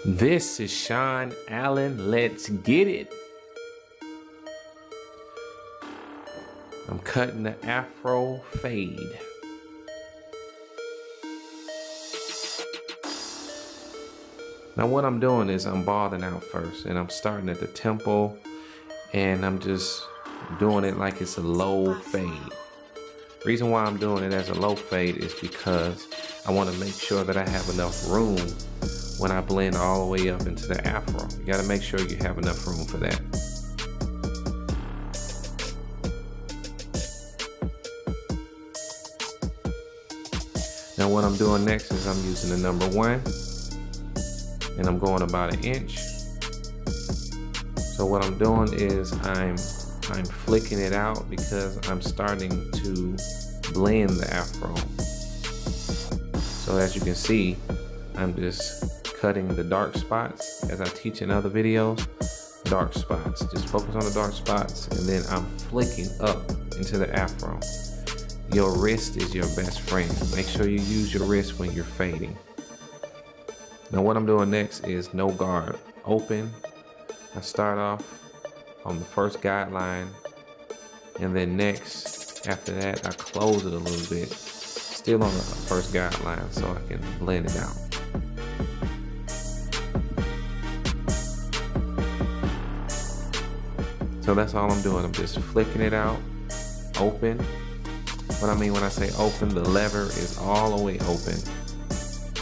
This is Sean Allen. Let's get it. I'm cutting the Afro fade. Now what I'm doing is I'm balding out first, and I'm starting at the temple, and I'm just doing it like it's a low fade. Reason why I'm doing it as a low fade is because I want to make sure that I have enough room when I blend all the way up into the Afro. You got to make sure you have enough room for that. Now what I'm doing next is I'm using the number 1, and I'm going about 1 inch. So what I'm doing is I'm flicking it out because I'm starting to blend the Afro. So as you can see, I'm just cutting the dark spots as I teach in other videos. Dark spots, just focus on the dark spots, and then I'm flicking up into the Afro. Your wrist is your best friend. Make sure you use your wrist when you're fading. Now what I'm doing next is no guard, open. I start off on the first guideline, and then next, after that, I close it a little bit, still on the first guideline, so I can blend it out. So that's all I'm doing. I'm just flicking it out, open. What I mean when I say open, the lever is all the way open,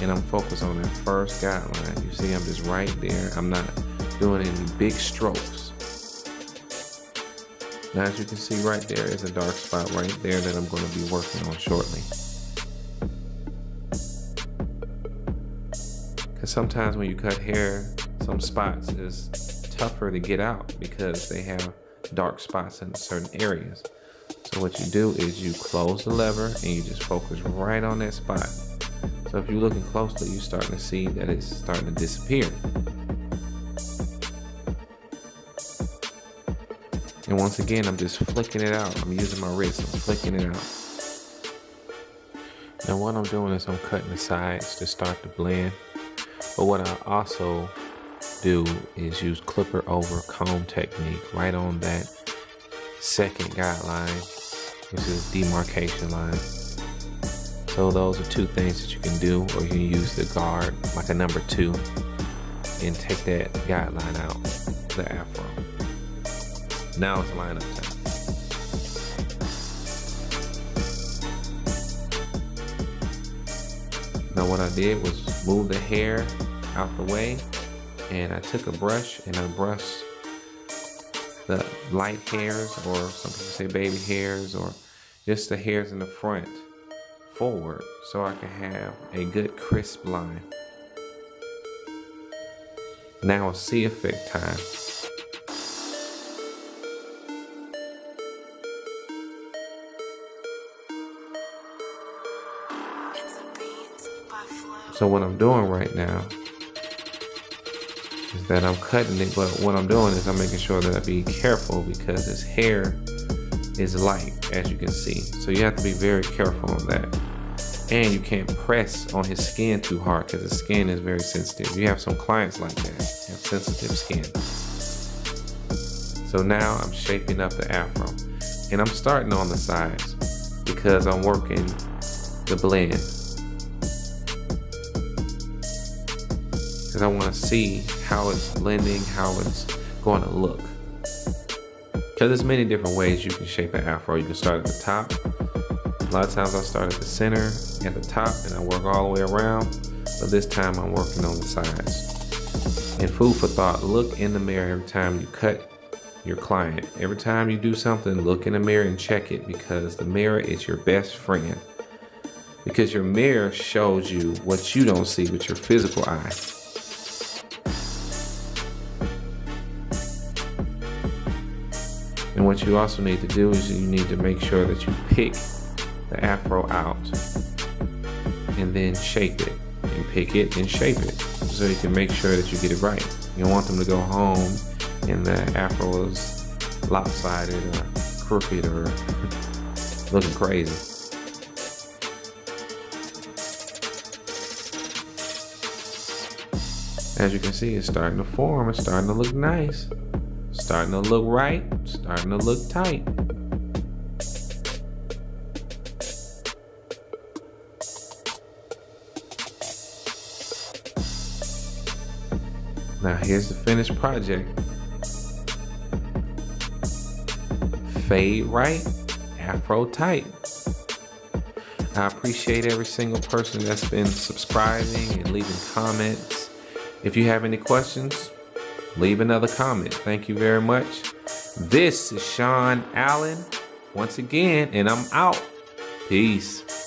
and I'm focused on that first guideline. You see, I'm just right there. I'm not doing any big strokes. Now, as you can see right there is a dark spot right there that I'm going to be working on shortly. Because sometimes when you cut hair, some spots is tougher to get out because they have dark spots in certain areas. So what you do is you close the lever and you just focus right on that spot. So if you're looking closely, you're starting to see that it's starting to disappear. And once again, I'm just flicking it out. I'm using my wrist, I'm flicking it out. Now what I'm doing is I'm cutting the sides to start to blend. But what I also do is use clipper over comb technique right on that second guideline, which is demarcation line. So those are 2 things that you can do, or you can use the guard like a number 2 and take that guideline out, the Afro. Now it's line up time. Now what I did was move the hair out the way, and I took a brush and I brushed the light hairs, or some people say baby hairs, or just the hairs in the front forward, so I can have a good crisp line. Now it's C effect time. So what I'm doing right now is that I'm cutting it, but what I'm doing is I'm making sure that I be careful because his hair is light, as you can see. So you have to be very careful on that. And you can't press on his skin too hard because his skin is very sensitive. You have some clients like that, have sensitive skin. So now I'm shaping up the Afro. And I'm starting on the sides because I'm working the blend. Because I want to see how it's blending, how it's going to look. Because there's many different ways you can shape an Afro. You can start at the top. A lot of times I start at the center, at the top, and I work all the way around. But this time I'm working on the sides. And food for thought, look in the mirror every time you cut your client. Every time you do something, look in the mirror and check it, because the mirror is your best friend. Because your mirror shows you what you don't see with your physical eye. And what you also need to do is you need to make sure that you pick the Afro out and then shape it, and pick it and shape it, so you can make sure that you get it right. You don't want them to go home and the Afro is lopsided or crooked or looking crazy. As you can see, it's starting to form. It's starting to look nice. Starting to look right. Starting to look tight. Now here's the finished project. Fade right, Afro tight. I appreciate every single person that's been subscribing and leaving comments. If you have any questions, leave another comment. Thank you very much. This is Sean Allen once again, and I'm out. Peace.